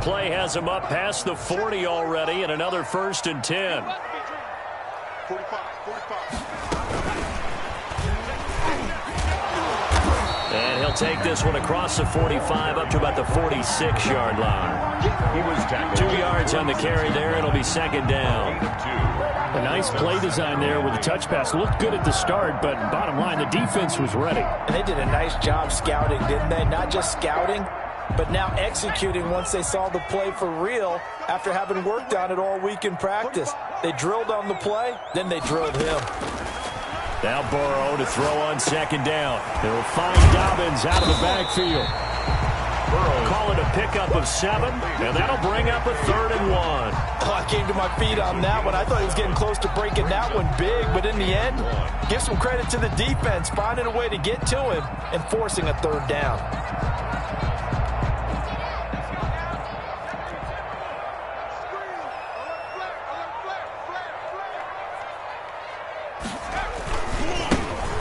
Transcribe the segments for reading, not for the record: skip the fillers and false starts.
Play has him up past the 40 already, and another 1st and 10. 45. And he'll take this one across the 45 up to about the 46-yard line. He was tackled. 2 yards on the carry there. It'll be 2nd down. A nice play design there with the touch pass. Looked good at the start, but bottom line, the defense was ready. And they did a nice job scouting, didn't they? Not just scouting, but now executing once they saw the play for real after having worked on it all week in practice. They drilled on the play, then they drilled him. Now Burrow to throw on 2nd down. He'll find Dobbins out of the backfield. Burrow call it a pickup of 7, and that'll bring up a 3rd and 1. Oh, I came to my feet on that one. I thought he was getting close to breaking that one big, but in the end, give some credit to the defense, finding a way to get to him and forcing a 3rd down.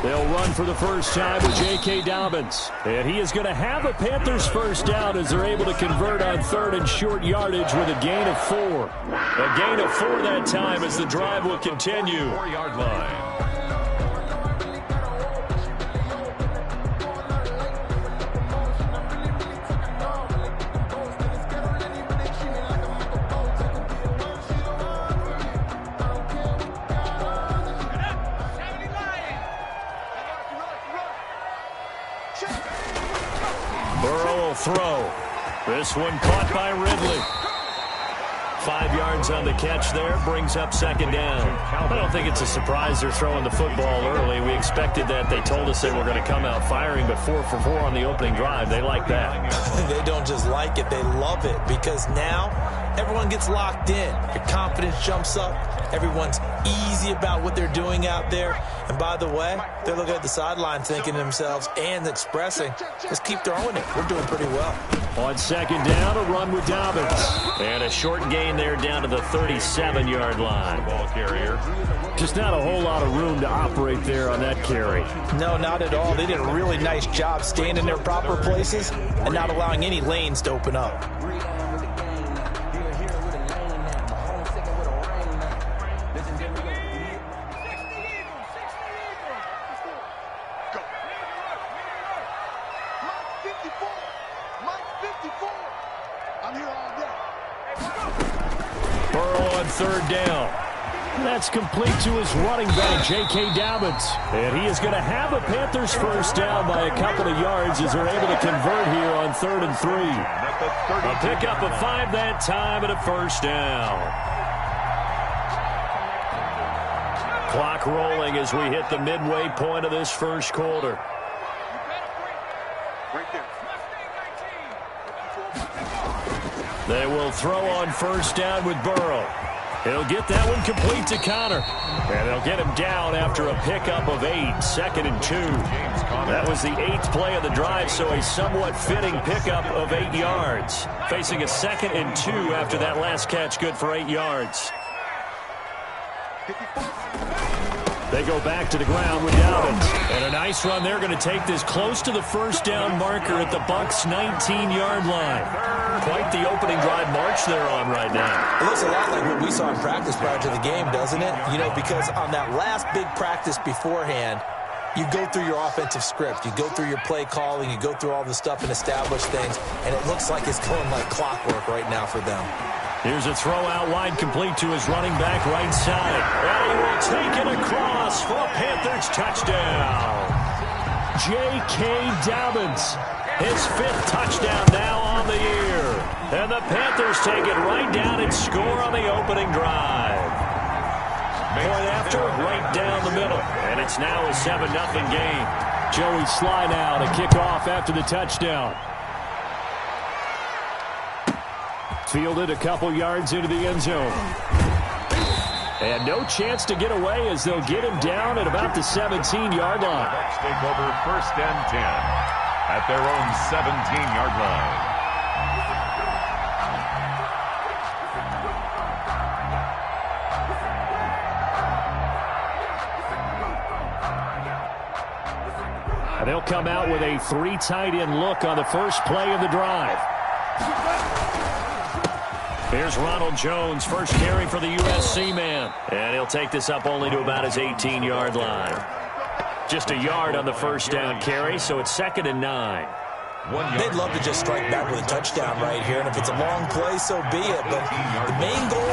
They'll run for the first time with J.K. Dobbins. And he is going to have a Panthers 1st down as they're able to convert on 3rd and short yardage with a gain of 4. A gain of 4 that time as the drive will continue. 4-yard line. Burrow will throw. This one caught by Ridley. 5 yards on the catch there, brings up 2nd down. I don't think it's a surprise they're throwing the football early. We expected that. They told us they were going to come out firing, but 4 for 4 on the opening drive. They like that. They don't just like it, they love it, because now everyone gets locked in. Your confidence jumps up. Everyone's easy about what they're doing out there. And by the way, they're looking at the sideline thinking to themselves and expressing, let's keep throwing it. We're doing pretty well. On 2nd down, a run with Dobbins. And a short gain there down to the 37-yard line. Ball carrier. Just not a whole lot of room to operate there on that carry. No, not at all. They did a really nice job staying in their proper places and not allowing any lanes to open up. Burrow on 3rd down. That's complete to his running back, J.K. Dobbins. And he is going to have a Panthers 1st down by a couple of yards as they're able to convert here on 3rd and 3. A pickup of 5 that time and a 1st down. Clock rolling as we hit the midway point of this 1st quarter. They will throw on 1st down with Burrow. He'll get that one complete to Connor. And they'll get him down after a pickup of 8, 2nd and 2. That was the 8th play of the drive, so a somewhat fitting pickup of 8 yards. Facing a 2nd and 2 after that last catch, good for 8 yards. They go back to the ground with Dobbins. And a nice run. They're going to take this close to the 1st down marker at the Bucs' 19-yard line. Quite the opening drive march they're on right now. It looks a lot like what we saw in practice prior to the game, doesn't it? You know, because on that last big practice beforehand, you go through your offensive script. You go through your play calling. You go through all the stuff and establish things. And it looks like it's going like clockwork right now for them. Here's a throw out wide complete to his running back right side. And he will take it across for a Panthers touchdown. J.K. Dobbins, his 5th touchdown now on the year. And the Panthers take it right down and score on the opening drive. Point after, right down the middle. And it's now a 7-0 game. Joey Sly now to kick off after the touchdown. Fielded a couple yards into the end zone. And no chance to get away as they'll get him down at about the 17-yard line. Bucs take over 1st and 10 at their own 17-yard line. And they'll come out with a 3 tight end look on the first play of the drive. Here's Ronald Jones, first carry for the USC man. And he'll take this up only to about his 18-yard line. Just a yard on the first down carry, so it's 2nd and 9. They'd love to just strike back with a touchdown right here, and if it's a long play, so be it. But the main goal,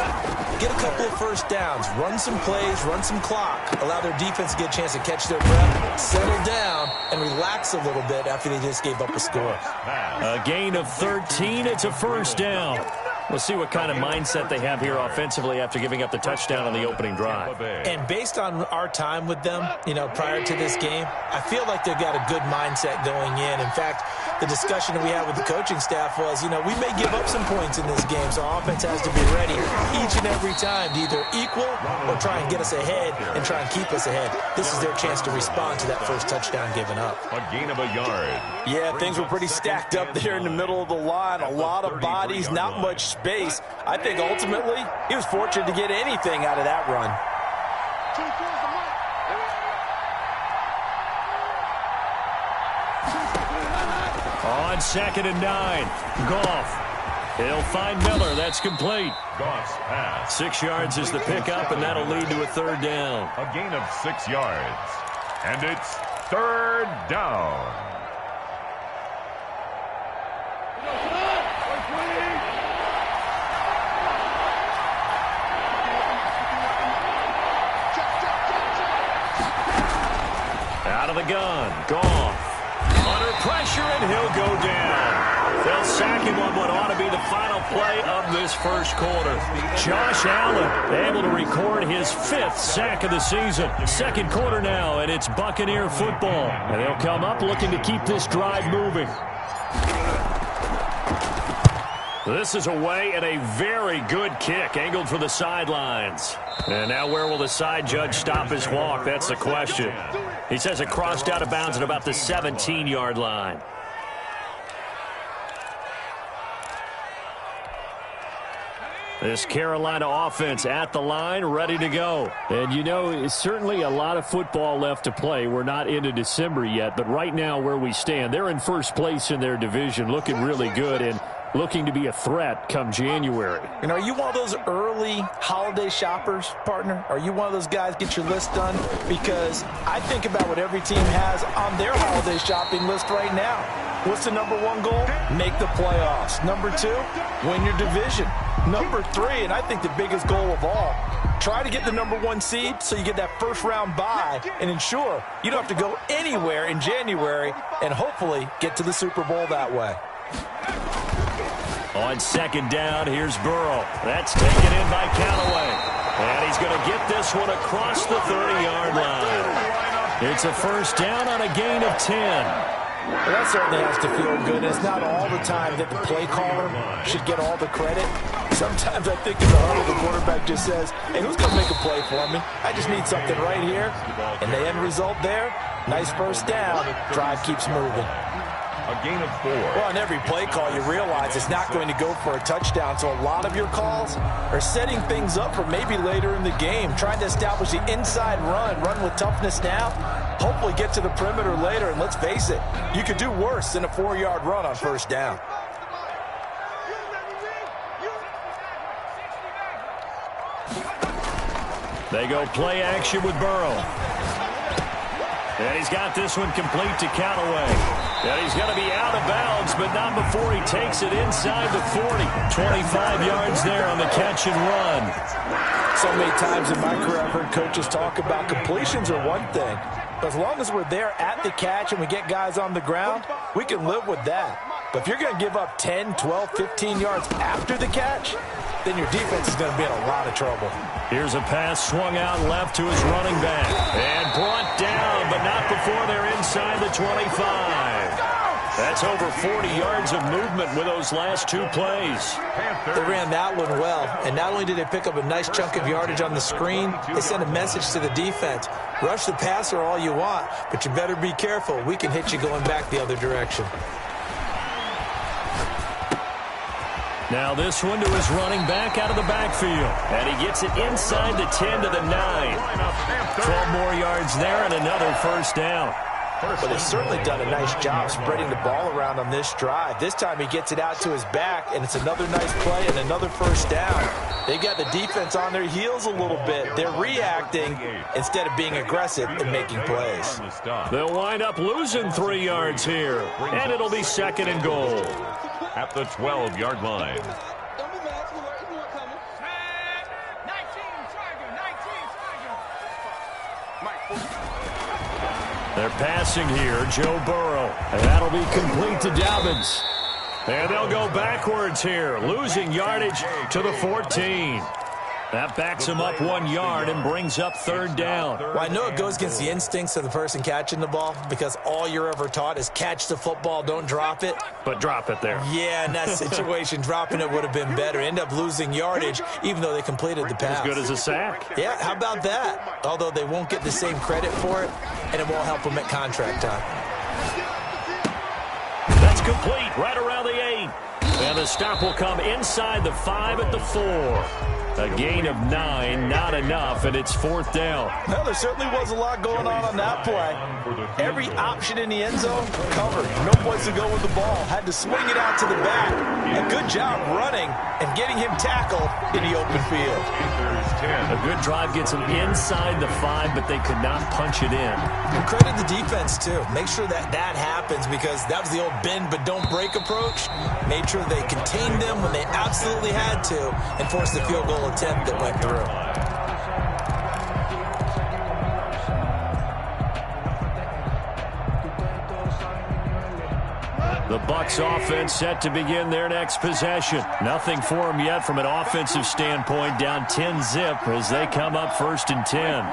get a couple of first downs, run some plays, run some clock, allow their defense to get a chance to catch their breath, settle down, and relax a little bit after they just gave up a score. A gain of 13, it's a first down. We'll see what kind of mindset they have here offensively after giving up the touchdown on the opening drive. And based on our time with them, prior to this game, I feel like they've got a good mindset going in. In fact, the discussion that we had with the coaching staff was, we may give up some points in this game, so our offense has to be ready each and every time to either equal or try and get us ahead and try and keep us ahead. This is their chance to respond to that first touchdown given up. A gain of a yard. Yeah, things were pretty stacked up there in the middle of the line. A lot of bodies, not much space. I think ultimately he was fortunate to get anything out of that run. On 2nd and 9, Goff. He'll find Miller. That's complete. Goff's pass. 6 yards is the pickup, and that'll lead to a 3rd down. A gain of 6 yards. And it's 3rd down. Out of the gun, Goff. Under pressure, and he'll go down. They'll sack him on what ought to be the final play of this first quarter. Josh Allen able to record his 5th sack of the season. 2nd quarter now, and it's Buccaneer football. And they'll come up looking to keep this drive moving. This is away, and a very good kick angled for the sidelines. And now where will the side judge stop his walk? That's the question. He says it crossed out of bounds at about the 17-yard line. This Carolina offense at the line, ready to go. And it's certainly a lot of football left to play. We're not into December yet, but right now where we stand, they're in first place in their division, looking really good and looking to be a threat come January. Are you one of those early holiday shoppers, partner? Are you one of those guys get your list done? Because I think about what every team has on their holiday shopping list right now. What's the number 1 goal? Make the playoffs. Number 2, win your division. Number 3, and I think the biggest goal of all, try to get the number 1 seed so you get that first-round bye and ensure you don't have to go anywhere in January and hopefully get to the Super Bowl that way. On 2nd down, here's Burrow. That's taken in by Callaway. And he's going to get this one across the 30-yard line. It's a first down on a gain of 10. Well, that certainly has to feel good. It's not all the time that the play caller should get all the credit. Sometimes I think in the huddle, the quarterback just says, hey, who's going to make a play for me? I just need something right here. And the end result there, nice first down. Drive keeps moving. A gain of 4. Well, on every play call, you realize it's not going to go for a touchdown. So a lot of your calls are setting things up for maybe later in the game, trying to establish the inside run with toughness now, hopefully get to the perimeter later. And let's face it, you could do worse than a 4-yard run on first down. They go play action with Burrow. And he's got this one complete to Callaway. And he's going to be out of bounds, but not before he takes it inside the 40. 25 yards there on the catch and run. So many times in my career I've heard coaches talk about completions are one thing. But as long as we're there at the catch and we get guys on the ground, we can live with that. But if you're going to give up 10, 12, 15 yards after the catch, then your defense is going to be in a lot of trouble. Here's a pass swung out left to his running back. And brought down, but not before they're inside the 25. That's over 40 yards of movement with those last 2 plays. They ran that one well. And not only did they pick up a nice chunk of yardage on the screen, they sent a message to the defense. Rush the passer all you want, but you better be careful. We can hit you going back the other direction. Now this one to his running back out of the backfield. And he gets it inside the 10 to the 9. 12 more yards there and another first down. But they've certainly done a nice job spreading the ball around on this drive. This time he gets it out to his back, and it's another nice play and another first down. They got the defense on their heels a little bit. They're reacting instead of being aggressive and making plays. They'll wind up losing 3 yards here, and it'll be 2nd and goal. At the 12-yard line. They're passing here, Joe Burrow. And that'll be complete to Dobbins. And they'll go backwards here, losing yardage to the 14. That backs him up 1 yard and brings up 3rd down. Well, I know it goes against the instincts of the person catching the ball because all you're ever taught is catch the football, don't drop it. But drop it there. Yeah, in that situation, dropping it would have been better. End up losing yardage, even though they completed the pass. As good as a sack. Yeah, how about that? Although they won't get the same credit for it, and it won't help them at contract time. That's complete, right around the 8. And the stop will come inside the 5 at the 4. A gain of 9, not enough, and it's 4th down. Well, there certainly was a lot going on that play. Every option in the end zone covered. No place to go with the ball. Had to swing it out to the back. A good job running and getting him tackled in the open field. A good drive gets him inside the 5, but they could not punch it in. And credit the defense, too. Make sure that happens because that was the old bend but don't break approach. Made sure they contained them when they absolutely had to and forced the field goal attempt that went through. The Bucs offense set to begin their next possession. Nothing for them yet from an offensive standpoint, down 10-zip as they come up 1st and 10.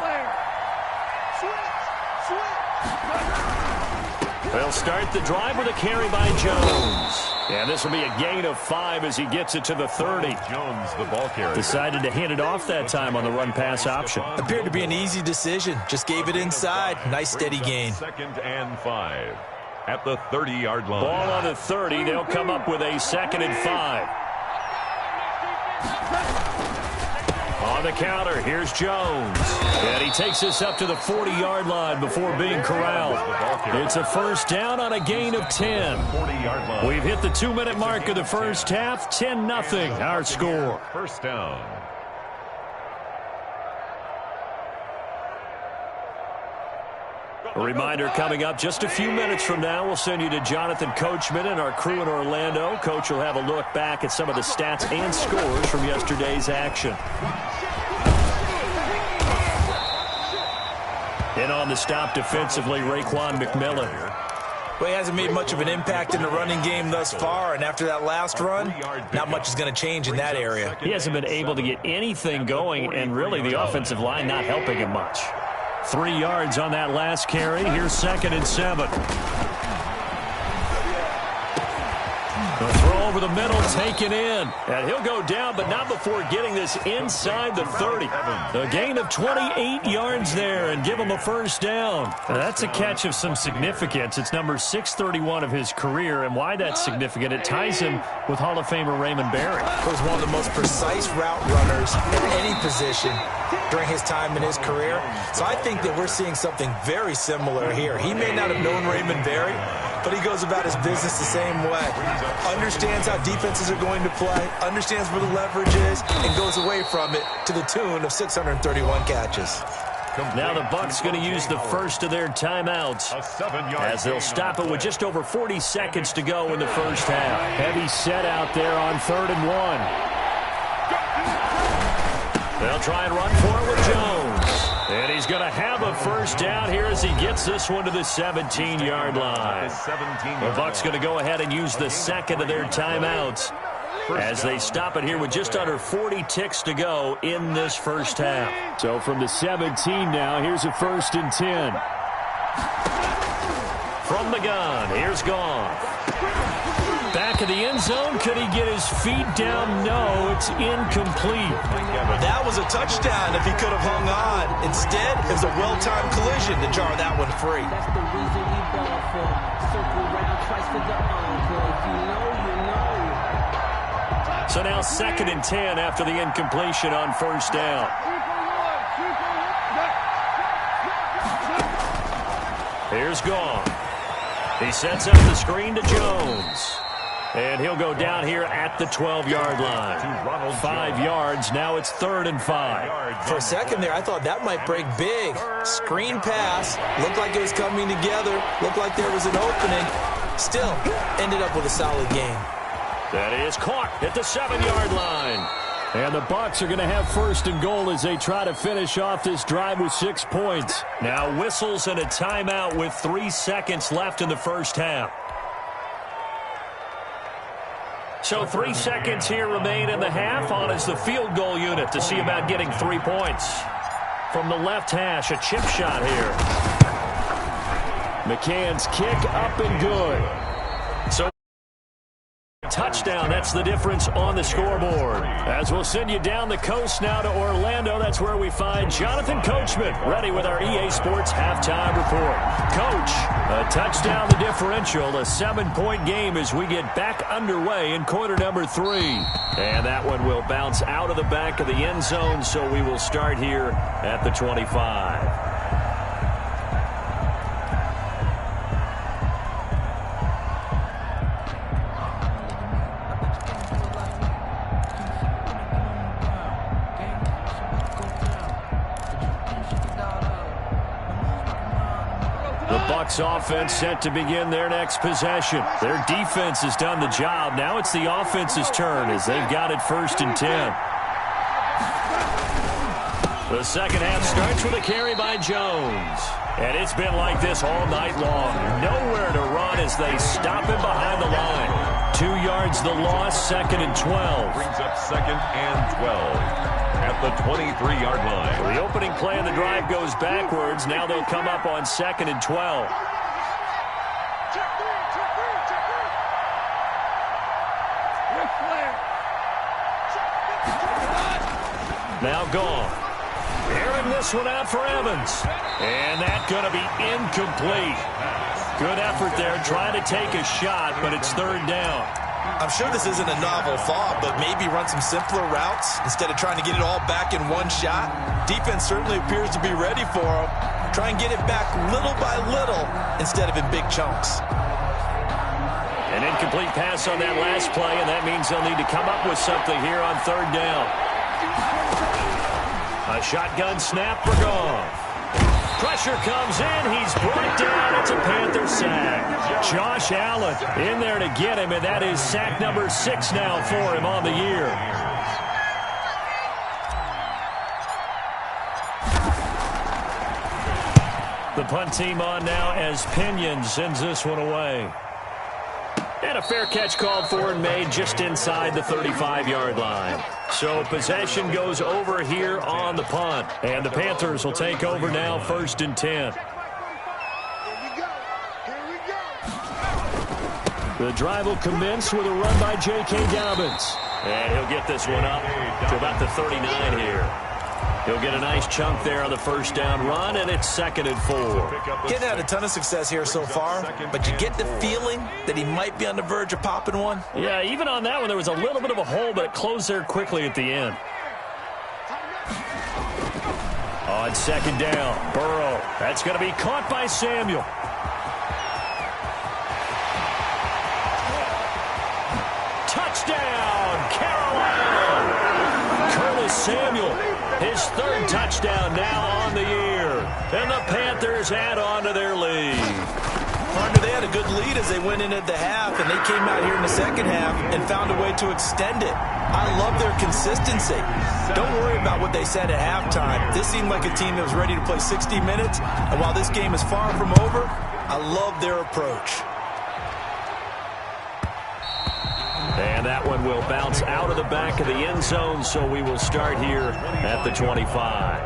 They'll start the drive with a carry by Jones. And this will be a gain of 5 as he gets it to the 30. Jones, the ball carrier. Decided to hand it off that time on the run-pass option. Appeared to be an easy decision. Just gave it inside. Nice steady gain. 2nd and 5. At the 30-yard line. Ball on the 30. They'll come up with a 2nd and 5. On the counter, here's Jones. And he takes this up to the 40-yard line before being corralled. It's a first down on a gain of 10. 40-yard line. We've hit the 2-minute mark of the first half. 10-0 our score. First down. A reminder coming up just a few minutes from now, we'll send you to Jonathan Coachman and our crew in Orlando. Coach will have a look back at some of the stats and scores from yesterday's action. In on the stop defensively, Raekwon McMillan. Well, he hasn't made much of an impact in the running game thus far, and after that last run, not much is going to change in that area. He hasn't been able to get anything going, and really the offensive line not helping him much. 3 yards on that last carry. Here's 2nd and 7. The throw over the middle, taken in. And he'll go down, but not before getting this inside the 30. A gain of 28 yards there and give him a first down. Now, that's a catch of some significance. It's number 631 of his career, and why that's significant, it ties him with Hall of Famer Raymond Berry. He was one of the most precise route runners in any position during his time in his career. So I think that we're seeing something very similar here. He may not have known Raymond Berry, but he goes about his business the same way. Understands how defenses are going to play, understands where the leverage is, and goes away from it to the tune of 631 catches. Now the Bucs going to use the first of their timeouts as they'll stop it with just over 40 seconds to go in the first half. Heavy set out there on 3rd and 1. They'll try and run for it with Jones. And he's going to have a first down here as he gets this one to the 17-yard line. The Bucs going to go ahead and use the second of their timeouts as they stop it here with just under 40 ticks to go in this first half. So from the 17 now, here's a 1st and 10. From the gun, here's Goff. Back of the end zone, could he get his feet down? No, it's incomplete. That was a touchdown if he could have hung on. Instead, it was a well-timed collision to jar that one free. That's the reason he ball for. Circle round twice for the encore. If you know, you know. So now 2nd and 10 after the incompletion on first down. Here's Goff. He sets up the screen to Jones. And he'll go down here at the 12-yard line. 5 yards. Now it's 3rd and 5. For a second there, I thought that might break big. Screen pass. Looked like it was coming together. Looked like there was an opening. Still, ended up with a solid game. That is caught at the 7-yard line. And the Bucs are going to have 1st and goal as they try to finish off this drive with 6 points. Now whistles and a timeout with 3 seconds left in the first half. So 3 seconds here remain in the half. On is the field goal unit to see about getting 3 points. From the left hash, a chip shot here. McCann's kick up and good. So touchdown, that's the difference on the scoreboard. As we'll send you down the coast now to Orlando, that's where we find Jonathan Coachman, ready with our EA Sports halftime report. Coach, a touchdown the differential, a 7-point game as we get back underway in quarter number 3. And that one will bounce out of the back of the end zone, so we will start here at the 25. Offense set to begin their next possession. Their defense has done the job. Now it's the offense's turn as they've got it 1st and 10. The second half starts with a carry by Jones. And it's been like this all night long. Nowhere to run as they stop him behind the line. 2 yards the loss, 2nd and 12. Brings up 2nd and 12. At the 23-yard line. The opening play of the drive goes backwards. Now they'll come up on 2nd and 12. Now gone. Airing this one out for Evans. And that's going to be incomplete. Good effort there trying to take a shot, but it's 3rd down. I'm sure this isn't a novel thought, but maybe run some simpler routes instead of trying to get it all back in one shot. Defense certainly appears to be ready for him. Try and get it back little by little instead of in big chunks. An incomplete pass on that last play, and that means they'll need to come up with something here on 3rd down. A shotgun snap for Goff. Pressure comes in. He's brought down. It's a Panther sack. Josh Allen in there to get him, and that is sack number 6 now for him on the year. The punt team on now as Pinion sends this one away. And a fair catch called for and made just inside the 35-yard line. So possession goes over here on the punt. And the Panthers will take over now 1st and 10. The drive will commence with a run by J.K. Dobbins. And he'll get this one up to about the 39 here. He'll get a nice chunk there on the 1st down run, and it's 2nd and 4. Getting had a ton of success here so far, but you get the feeling that he might be on the verge of popping one. Yeah, even on that one, there was a little bit of a hole, but it closed there quickly at the end. On 2nd down, Burrow. That's going to be caught by Samuel. Touchdown, Carolina! Curtis Samuel. His 3rd touchdown now on the year. And the Panthers add on to their lead. Partner, they had a good lead as they went in at the half, and they came out here in the second half and found a way to extend it. I love their consistency. Don't worry about what they said at halftime. This seemed like a team that was ready to play 60 minutes, and while this game is far from over, I love their approach. And that one will bounce out of the back of the end zone, so we will start here at the 25.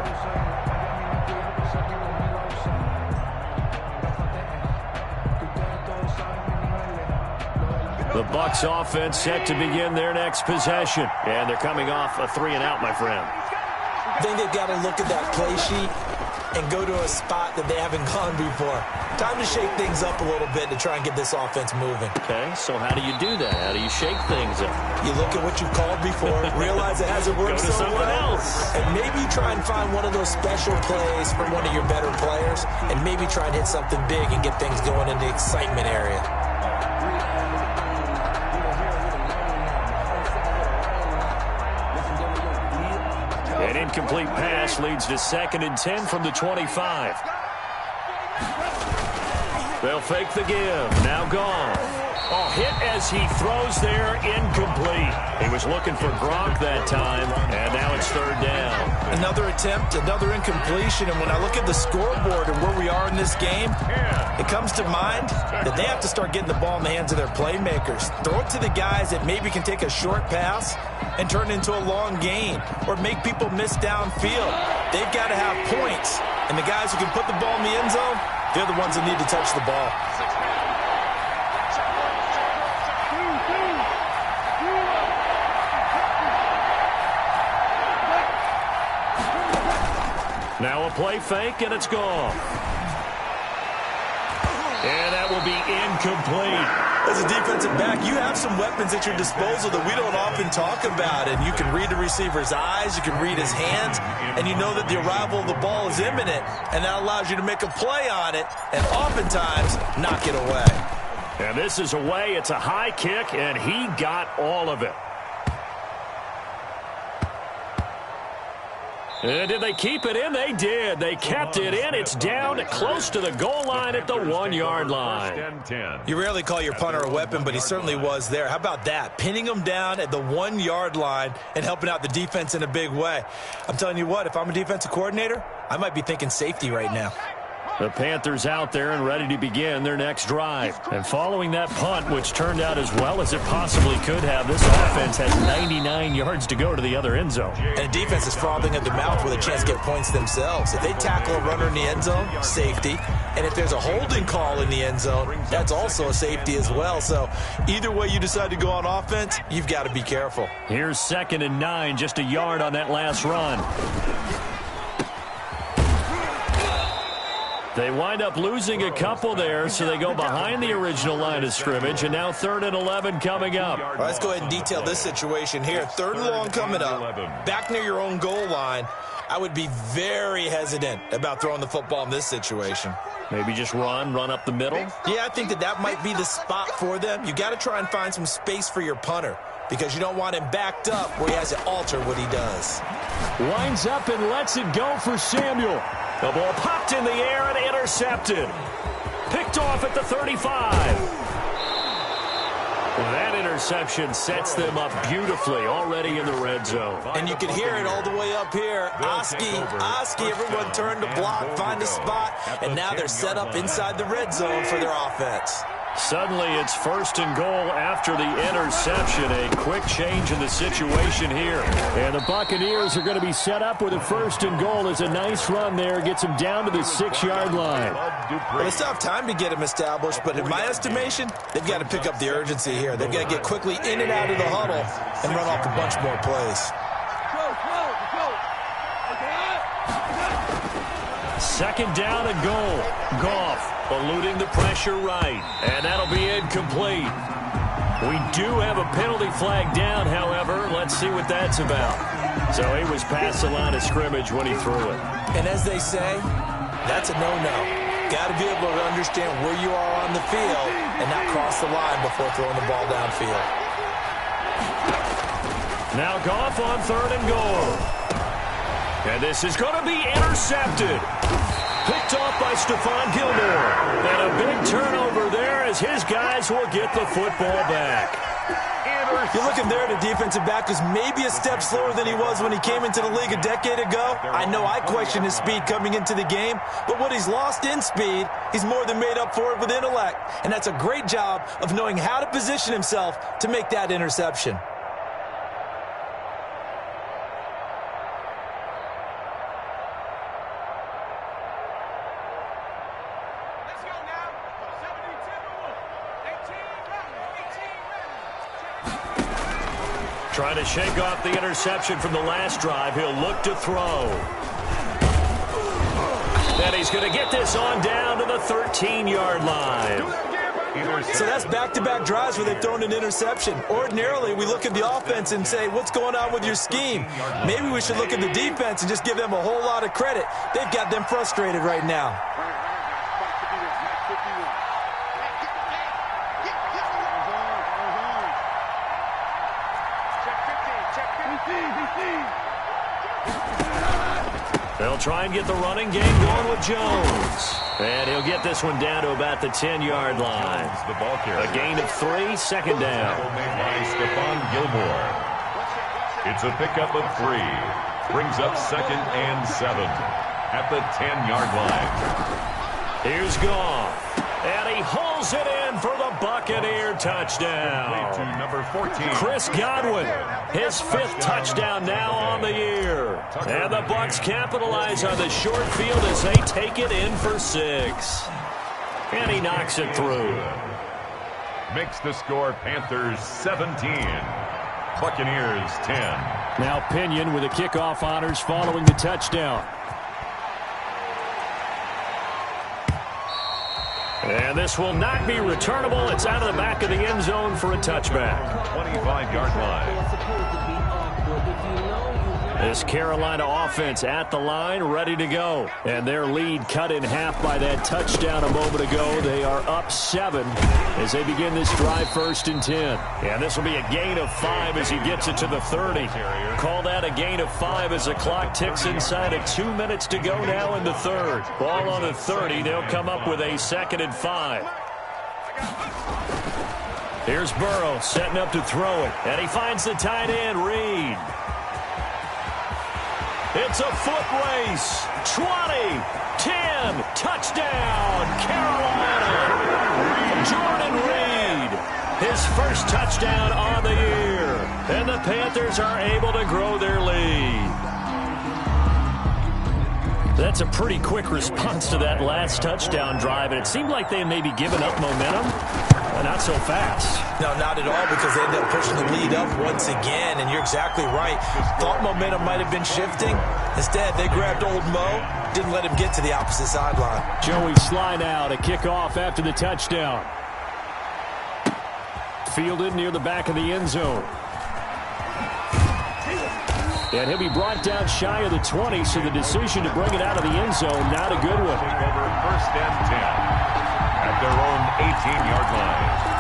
The Bucs offense set to begin their next possession. And they're coming off a 3-and-out, my friend. I think they've got to look at that play sheet and go to a spot that they haven't gone before. Time to shake things up a little bit to try and get this offense moving. Okay, so how do you do that? How do you shake things up? You look at what you've called before, realize it hasn't worked so well, and maybe try and find one of those special plays from one of your better players, and maybe try and hit something big and get things going in the excitement area. An incomplete pass leads to 2nd and 10 from the 25. They'll fake the give. Now Goff. Oh, hit as he throws there, incomplete. He was looking for Gronk that time, and now it's 3rd down. Another attempt, another incompletion, and when I look at the scoreboard and where we are in this game, it comes to mind that they have to start getting the ball in the hands of their playmakers. Throw it to the guys that maybe can take a short pass and turn it into a long gain or make people miss downfield. They've got to have points, and the guys who can put the ball in the end zone, they're the ones that need to touch the ball. Now a play fake, and it's gone. And that will be incomplete. As a defensive back, you have some weapons at your disposal that we don't often talk about. And you can read the receiver's eyes, you can read his hands, and you know that the arrival of the ball is imminent. And that allows you to make a play on it and oftentimes knock it away. And this is away. It's a high kick, and he got all of it. And did they keep it in? They did. They kept it in. It's down close to the goal line at the 1-yard line. You rarely call your punter a weapon, but he certainly was there. How about that? Pinning him down at the 1-yard line and helping out the defense in a big way. I'm telling you what, if I'm a defensive coordinator, I might be thinking safety right now. The Panthers out there and ready to begin their next drive. And following that punt, which turned out as well as it possibly could have, this offense has 99 yards to go to the other end zone. And the defense is frothing at the mouth with a chance to get points themselves. If they tackle a runner in the end zone, safety. And if there's a holding call in the end zone, that's also a safety as well. So either way you decide to go on offense, you've got to be careful. Here's 2nd and 9, just a yard on that last run. They wind up losing a couple there, so they go behind the original line of scrimmage, and now 3rd and 11 coming up. All right, let's go ahead and detail this situation here. 3rd and long coming up, back near your own goal line. I would be very hesitant about throwing the football in this situation. Maybe just run up the middle? Yeah, I think that might be the spot for them. You got to try and find some space for your punter because you don't want him backed up where he has to alter what he does. Winds up and lets it go for Samuel. The ball popped in the air and intercepted. Picked off at the 35. That interception sets them up beautifully already in the red zone. And you can hear it all the way up here. Oski, everyone turned to block, find a spot, and now they're set up inside the red zone for their offense. Suddenly it's 1st and goal after the interception. A quick change in the situation here. And the Buccaneers are going to be set up with a 1st and goal. As a nice run there gets them down to the 6-yard line. Well, they still have time to get them established, but in my estimation, they've got to pick up the urgency here. They've got to get quickly in and out of the huddle and run off a bunch more plays. 2nd down and goal. Goff eluding the pressure right. And that'll be incomplete. We do have a penalty flag down, however. Let's see what that's about. So he was past the line of scrimmage when he threw it. And as they say, that's a no-no. Got to be able to understand where you are on the field and not cross the line before throwing the ball downfield. Now Goff on 3rd and goal. And this is going to be intercepted. Picked off by Stephon Gilmore. And a big turnover there as his guys will get the football back. You're looking there at a defensive back who's maybe a step slower than he was when he came into the league a decade ago. I know I questioned his speed coming into the game, but what he's lost in speed, he's more than made up for it with intellect. And that's a great job of knowing how to position himself to make that interception. Trying to shake off the interception from the last drive. He'll look to throw. And he's going to get this on down to the 13-yard line. So that's back-to-back drives where they've thrown an interception. Ordinarily, we look at the offense and say, what's going on with your scheme? Maybe we should look at the defense and just give them a whole lot of credit. They've got them frustrated right now. They'll try and get the running game going with Jones. And he'll get this one down to about the 10-yard line. The ball carrier. A gain of 3, second down. Made by Stephon Gilmore. It's a pickup of 3. Brings up 2nd and 7 at the 10-yard line. Here's Goff. And he hauls it in for the Buccaneer touchdown. To number 14. Chris Godwin, his 5th touchdown now on the year. And the Bucs capitalize on the short field as they take it in for 6. And he knocks it through. Makes the score Panthers 17. Buccaneers 10. Now Pinion with the kickoff honors following the touchdown. And this will not be returnable. It's out of the back of the end zone for a touchback. 25-yard line. This Carolina offense at the line, ready to go. And their lead cut in half by that touchdown a moment ago. They are up 7 as they begin this drive 1st and 10. And this will be a gain of 5 as he gets it to the 30. Call that a gain of 5 as the clock ticks inside of 2 minutes to go now in the 3rd. Ball on the 30. They'll come up with a 2nd and 5. Here's Burrow setting up to throw it. And he finds the tight end, Reed. It's a foot race. 20, 10, touchdown, Carolina. Jordan Reed, his first touchdown on the year. And the Panthers are able to grow their lead. That's a pretty quick response to that last touchdown drive, and it seemed like they may be giving up momentum. Not so fast. No, not at all, because they ended up pushing the lead up once again, and you're exactly right. Thought momentum might have been shifting. Instead, they grabbed old Mo, didn't let him get to the opposite sideline. Joey Sly now to kick off after the touchdown. Fielded near the back of the end zone. And he'll be brought down shy of the 20, so the decision to bring it out of the end zone, not a good one. Take over 1st and 10 at their own 18-yard line.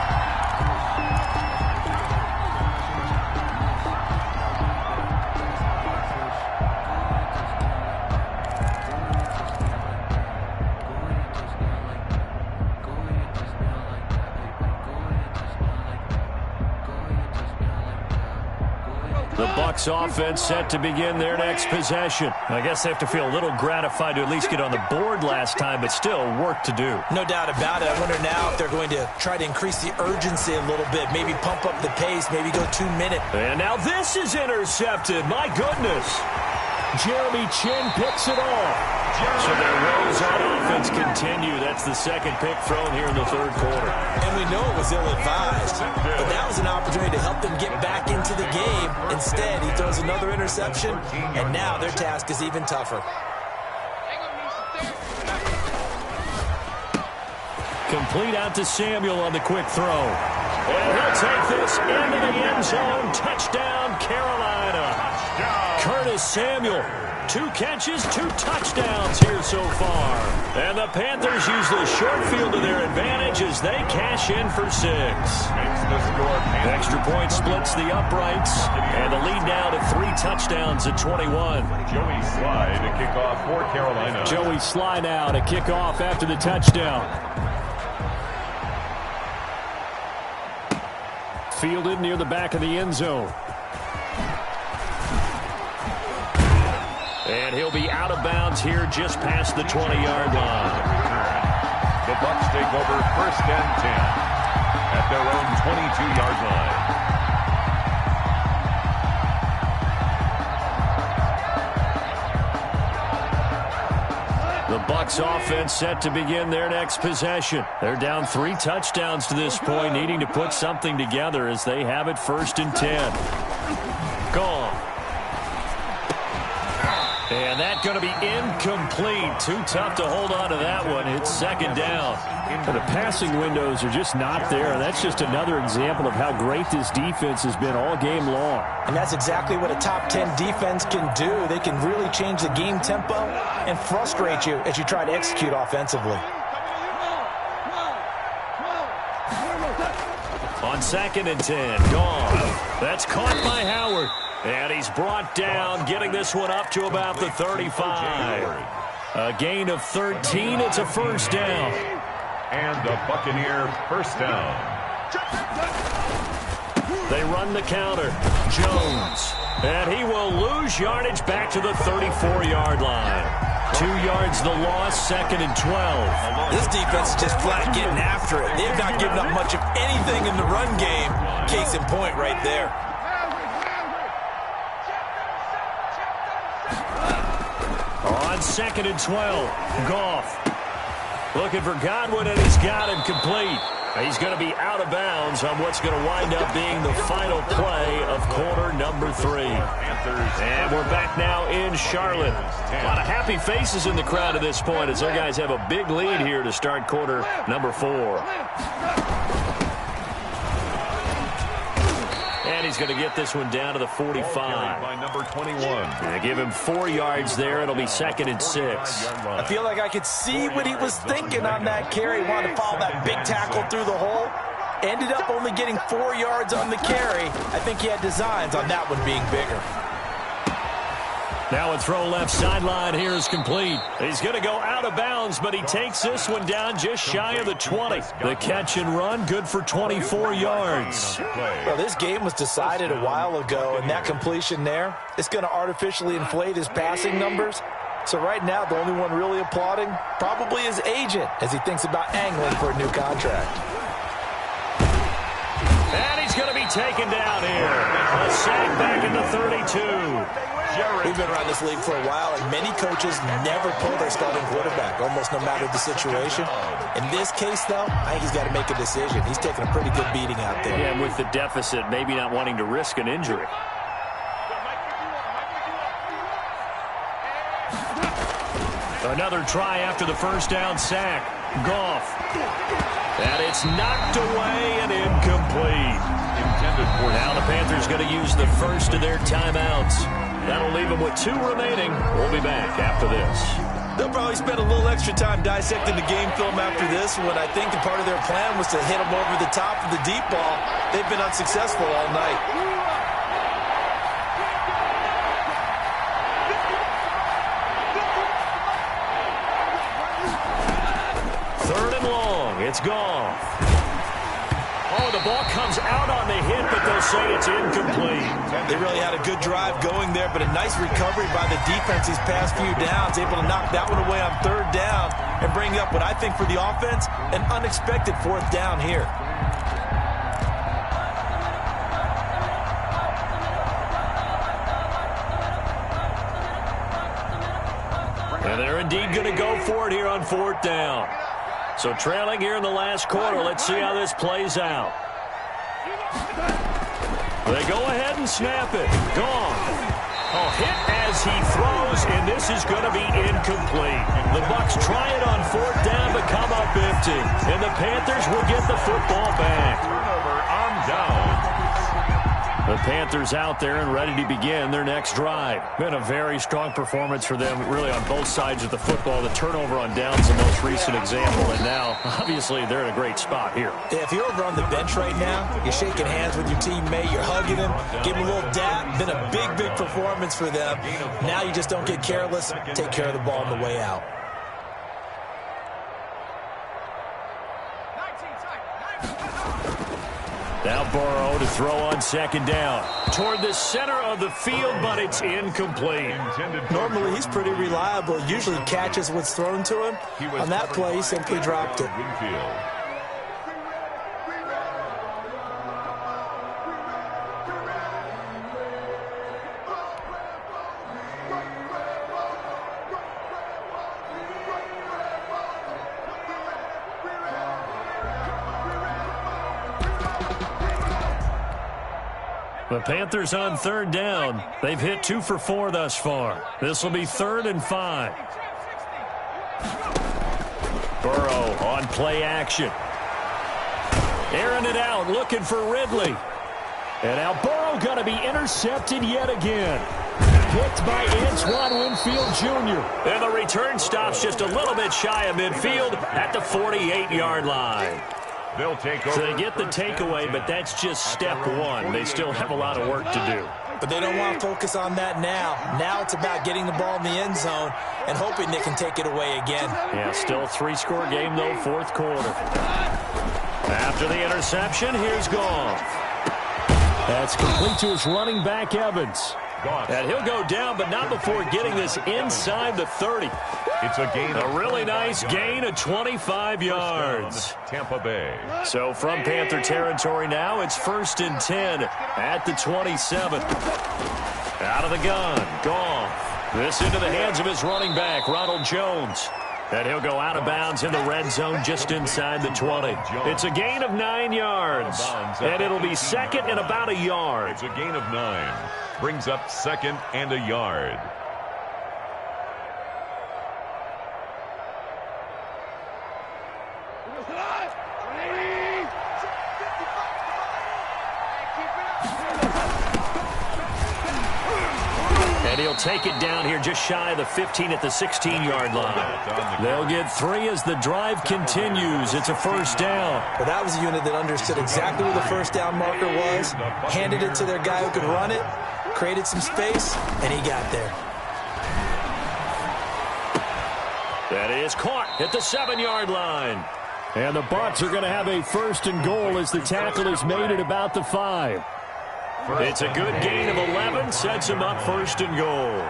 The Bucs offense set to begin their next possession. I guess they have to feel a little gratified to at least get on the board last time, but still work to do. No doubt about it. I wonder now if they're going to try to increase the urgency a little bit, maybe pump up the pace, maybe go 2 minutes. And now this is intercepted. My goodness. Jeremy Chin picks it off. So their rows on offense continue. That's the 2nd pick thrown here in the 3rd quarter. And we know it was ill-advised, but that was an opportunity to help them get back into the game. Instead, he throws another interception, and now their task is even tougher. Complete out to Samuel on the quick throw. And he'll take this into the end zone. Touchdown, Carolina. Curtis Samuel. 2 catches, 2 touchdowns here so far. And the Panthers use the short field to their advantage as they cash in for 6. Makes the score. Extra point splits the uprights. And the lead now to 3 touchdowns at 21. Joey Sly to kick off for Carolina. Joey Sly now to kick off after the touchdown. Fielded near the back of the end zone. And he'll be out of bounds here just past the 20-yard line. The Bucs take over 1st and 10 at their own 22-yard line. The Bucs offense set to begin their next possession. They're down 3 touchdowns to this point, needing to put something together as they have it 1st and 10. Gone. And that's going to be incomplete. Too tough to hold on to that one. It's second down. And the passing windows are just not there. That's just another example of how great this defense has been all game long. And that's exactly what a top 10 defense can do. They can really change the game tempo and frustrate you as you try to execute offensively. On 2nd and 10, gone. That's caught by Howard. And he's brought down, getting this one up to about the 35. A gain of 13. It's a first down. And the Buccaneer first down. They run the counter. Jones. And he will lose yardage back to the 34-yard line. 2 yards the loss, 2nd and 12. This defense is just flat getting after it. They've not given up much of anything in the run game. Case in point right there. On 2nd and 12, Goff. Looking for Godwin, and he's got him complete. He's going to be out of bounds on what's going to wind up being the final play of quarter number 3. And we're back now in Charlotte. A lot of happy faces in the crowd at this point as their guys have a big lead here to start quarter number 4. And he's going to get this one down to the 45. By number 21. They give him 4 yards there. It'll be 2nd and 6. I feel like I could see what he was thinking on that carry. He wanted to follow that big tackle through the hole. Ended up only getting 4 yards on the carry. I think he had designs on that one being bigger. Now a throw left sideline here is complete. He's going to go out of bounds, but he takes this one down just shy of the 20. The catch and run, good for 24 yards. Well, this game was decided a while ago, and that completion there is going to artificially inflate his passing numbers. So right now, the only one really applauding probably his agent as he thinks about angling for a new contract. And he's going to be taken down here. A sack back in the 32. We've been around this league for a while, and many coaches never pull their starting quarterback, almost no matter the situation. In this case, though, I think he's got to make a decision. He's taking a pretty good beating out there. Yeah, and with the deficit, maybe not wanting to risk an injury. Another try after the first down sack. Goff. And it's knocked away and incomplete. Now the Panthers going to use the first of their timeouts. That'll leave them with 2 remaining. We'll be back after this. They'll probably spend a little extra time dissecting the game film after this one. I think the part of their plan was to hit them over the top of the deep ball. They've been unsuccessful all night. Third and long. It's gone. Oh, the ball comes out on the hit, but they'll say it's incomplete. They really had a good drive going there, but a nice recovery by the defense these past few downs, able to knock that one away on 3rd down and bring up what I think for the offense, an unexpected 4th down here. And they're indeed going to go for it here on 4th down. So trailing here in the last quarter. Let's see how this plays out. They go ahead and snap it. Gone. Oh, hit as he throws, and this is going to be incomplete. The Bucs try it on 4th down, but come up empty. And the Panthers will get the football back. Turnover on down. The Panthers out there and ready to begin their next drive. Been a very strong performance for them, really on both sides of the football. The turnover on downs the most recent example, and now, obviously, they're in a great spot here. Yeah, if you're over on the bench right now, you're shaking hands with your teammate, you're hugging him, giving him a little dap. Been a big, big performance for them. Now you just don't get careless. Take care of the ball on the way out. Now Burrow to throw on 2nd down. Toward the center of the field, but it's incomplete. Normally, he's pretty reliable. Usually catches what's thrown to him. On that play, he simply dropped it. The Panthers on third down. They've hit 2 for 4 thus far. This will be 3rd and 5. Burrow on play action. Airing it out, looking for Ridley. And now Burrow going to be intercepted yet again. Picked by Antoine Winfield Jr. And the return stops just a little bit shy of midfield at the 48-yard line. They'll take over. So they get the takeaway, but that's just step one. They still have a lot of work to do. But they don't want to focus on that now. Now it's about getting the ball in the end zone and hoping they can take it away again. Yeah, still a 3-score game, though, 4th quarter. After the interception, here's Goff. That's complete to his running back, Evans. And he'll go down, but not before getting this inside the 30. It's a gain. A really nice gain of 25 yards. Tampa Bay. So from Panther territory now, it's 1st and 10 at the 27. Out of the gun, Goff. This into the hands of his running back, Ronald Jones. And he'll go out of bounds in the red zone just inside the 20. It's a gain of 9 yards. And it'll be 2nd and about a yard. It's a gain of 9. Brings up 2nd and a yard. And he'll take it down here just shy of the 15 at the 16-yard line. They'll get 3 as the drive continues. It's a 1st down. Well, that was a unit that understood exactly where the 1st down marker was, handed it to their guy who could run it, created some space, and he got there. That is caught at the 7-yard line. And the Bucs are going to have a 1st and goal as the tackle is made at about the 5. It's a good gain of 11, sets him up 1st and goal.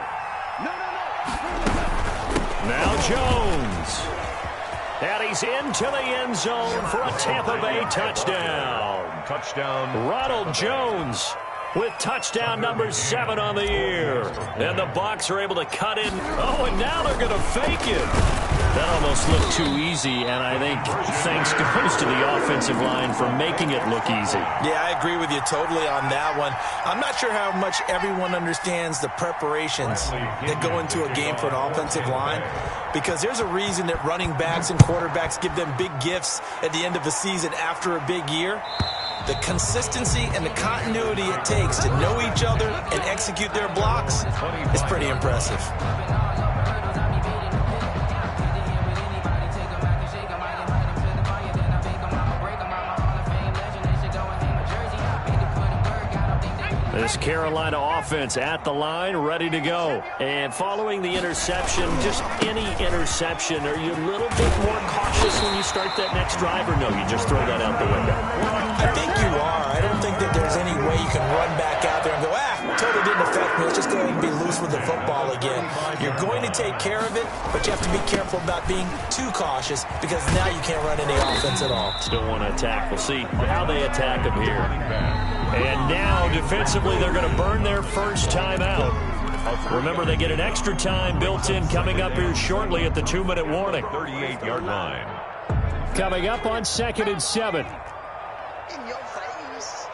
Now Jones. And he's into the end zone for a Tampa Bay touchdown. Touchdown. Ronald Jones with touchdown number 7 on the year. And the Bucs are able to cut in. Oh, and now they're going to fake it. That almost looked too easy, and I think thanks goes to the offensive line for making it look easy. Yeah, I agree with you totally on that one. I'm not sure how much everyone understands the preparations that go into a game for an offensive line, because there's a reason that running backs and quarterbacks give them big gifts at the end of the season after a big year. The consistency and the continuity it takes to know each other and execute their blocks is pretty impressive. This Carolina offense at the line, ready to go. And following the interception, just any interception, are you a little bit more cautious when you start that next drive, or no, you just throw that out the window? I think you are. I don't think that there's any way you can run back out there and go, totally didn't affect me. Let's just go ahead and be loose with the football again. You're going to take care of it, but you have to be careful about being too cautious, because now you can't run any offense at all. Still want to attack. We'll see how they attack him here. And now, defensively, they're going to burn their first timeout. Remember, they get an extra time built in coming up here shortly at the 2-minute warning. 38-yard line. Coming up on 2nd and 7. In your face.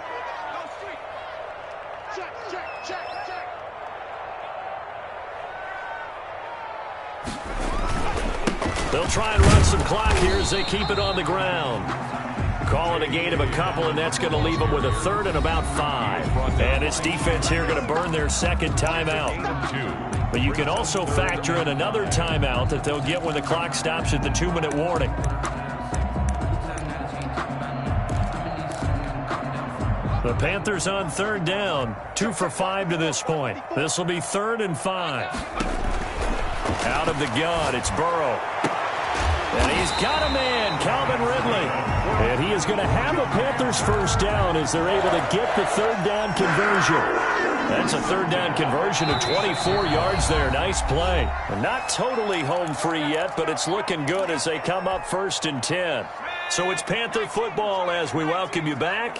Check, check, check, check. They'll try and run some clock here as they keep it on the ground. Call it a gain of a couple, and that's going to leave them with a 3rd and about 5. And this defense here going to burn their 2nd timeout. But you can also factor in another timeout that they'll get when the clock stops at the 2-minute warning. The Panthers on 3rd down, 2 for 5 to this point. This will be 3rd and 5. Out of the gun, it's Burrow. And he's got a man, Calvin Ridley. And he is going to have a Panthers 1st down as they're able to get the 3rd down conversion. That's a 3rd down conversion of 24 yards there. Nice play. Not totally home free yet, but it's looking good as they come up 1st and 10. So it's Panther football as we welcome you back.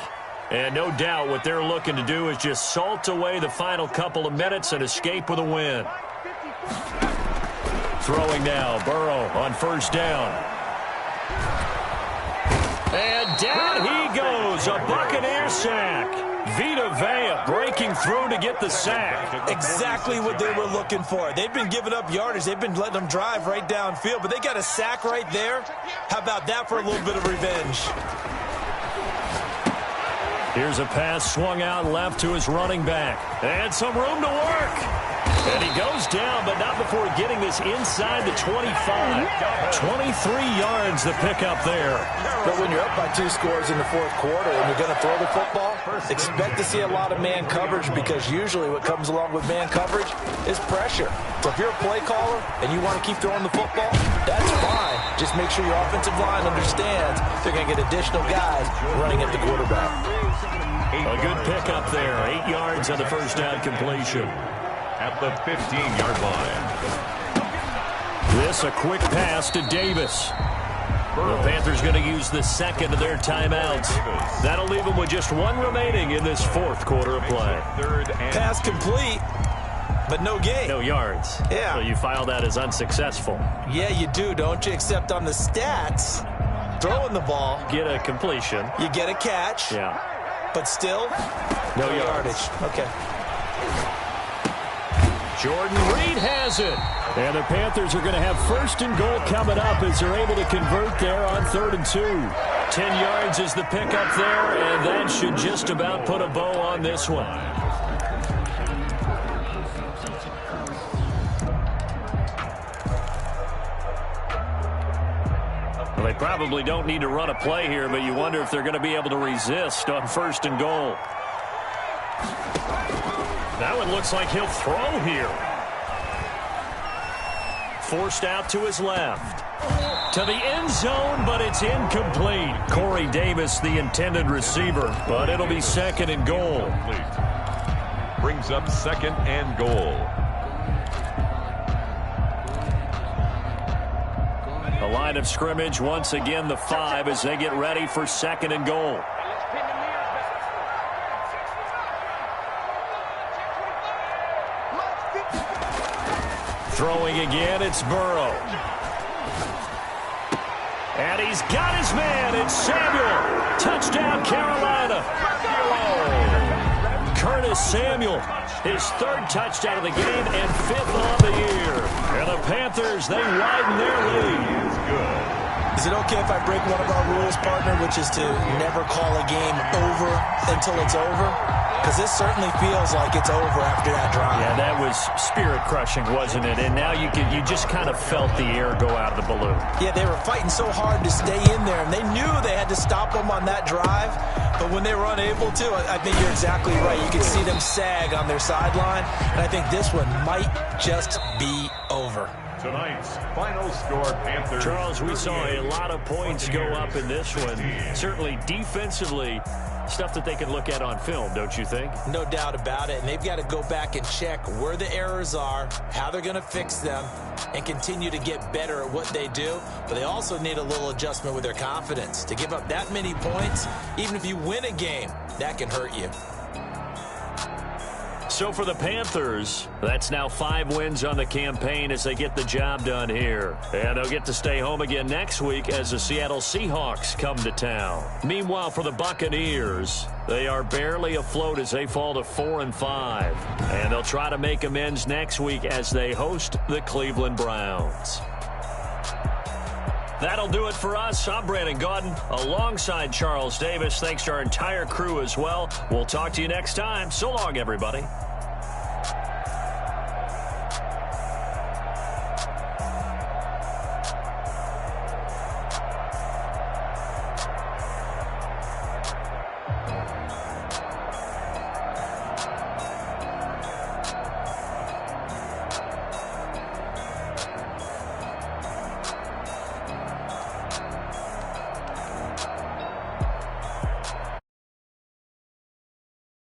And no doubt what they're looking to do is just salt away the final couple of minutes and escape with a win. Throwing now, Burrow on 1st down. And down he goes, a Buccaneer sack. Vita Vea breaking through to get the sack. Exactly what they were looking for. They've been giving up yardage. They've been letting them drive right downfield, but they got a sack right there. How about that for a little bit of revenge? Here's a pass swung out left to his running back. And some room to work. And he goes down, but not before getting this inside the 25. 23 yards the pickup there. But when you're up by 2 scores in the fourth quarter and you're going to throw the football, expect to see a lot of man coverage, because usually what comes along with man coverage is pressure. So if you're a play caller and you want to keep throwing the football, that's fine. Just make sure your offensive line understands they're going to get additional guys running at the quarterback. A good pickup there. 8 yards on the first down completion. At the 15-yard line. This a quick pass to Davis. The Panthers going to use the second of their timeouts. That'll leave them with just 1 remaining in this fourth quarter of play. Pass complete, but no gain. No yards. Yeah. So you file that as unsuccessful. Yeah, you do, don't you? Except on the stats, throwing the ball. Get a completion. You get a catch. Yeah. But still, no yardage. Okay. Jordan Reed has it. And the Panthers are going to have first and goal coming up as they're able to convert there on 3rd and 2. 10 yards is the pickup there, and that should just about put a bow on this one. Well, they probably don't need to run a play here, but you wonder if they're going to be able to resist on 1st and goal. That one looks like he'll throw here. Forced out to his left. To the end zone, but it's incomplete. Corey Davis, the intended receiver, but it'll be 2nd and goal. Brings up 2nd and goal. The line of scrimmage, once again, the 5 as they get ready for 2nd and goal. Throwing again, it's Burrow. And he's got his man. It's Samuel. Touchdown, Carolina. Curtis Samuel, his 3rd touchdown of the game and 5th on the year. And the Panthers, they widen their lead. Is it okay if I break one of our rules, partner, which is to never call a game over until it's over? Because this certainly feels like it's over after that drive. Yeah, that was spirit-crushing, wasn't it? And now you just kind of felt the air go out of the balloon. Yeah, they were fighting so hard to stay in there, and they knew they had to stop them on that drive. But when they were unable to, I think you're exactly right. You could see them sag on their sideline, and I think this one might just be over. Tonight's final score, Panthers. Charles, we saw a lot of points go up in this one. Certainly defensively, stuff that they can look at on film, don't you think? No doubt about it. And they've got to go back and check where the errors are, how they're going to fix them, and continue to get better at what they do. But they also need a little adjustment with their confidence. To give up that many points, even if you win a game, that can hurt you. So for the Panthers, that's now 5 wins on the campaign as they get the job done here. And they'll get to stay home again next week as the Seattle Seahawks come to town. Meanwhile, for the Buccaneers, they are barely afloat as they fall to 4-5. And they'll try to make amends next week as they host the Cleveland Browns. That'll do it for us. I'm Brandon Gaudin alongside Charles Davis. Thanks to our entire crew as well. We'll talk to you next time. So long, everybody.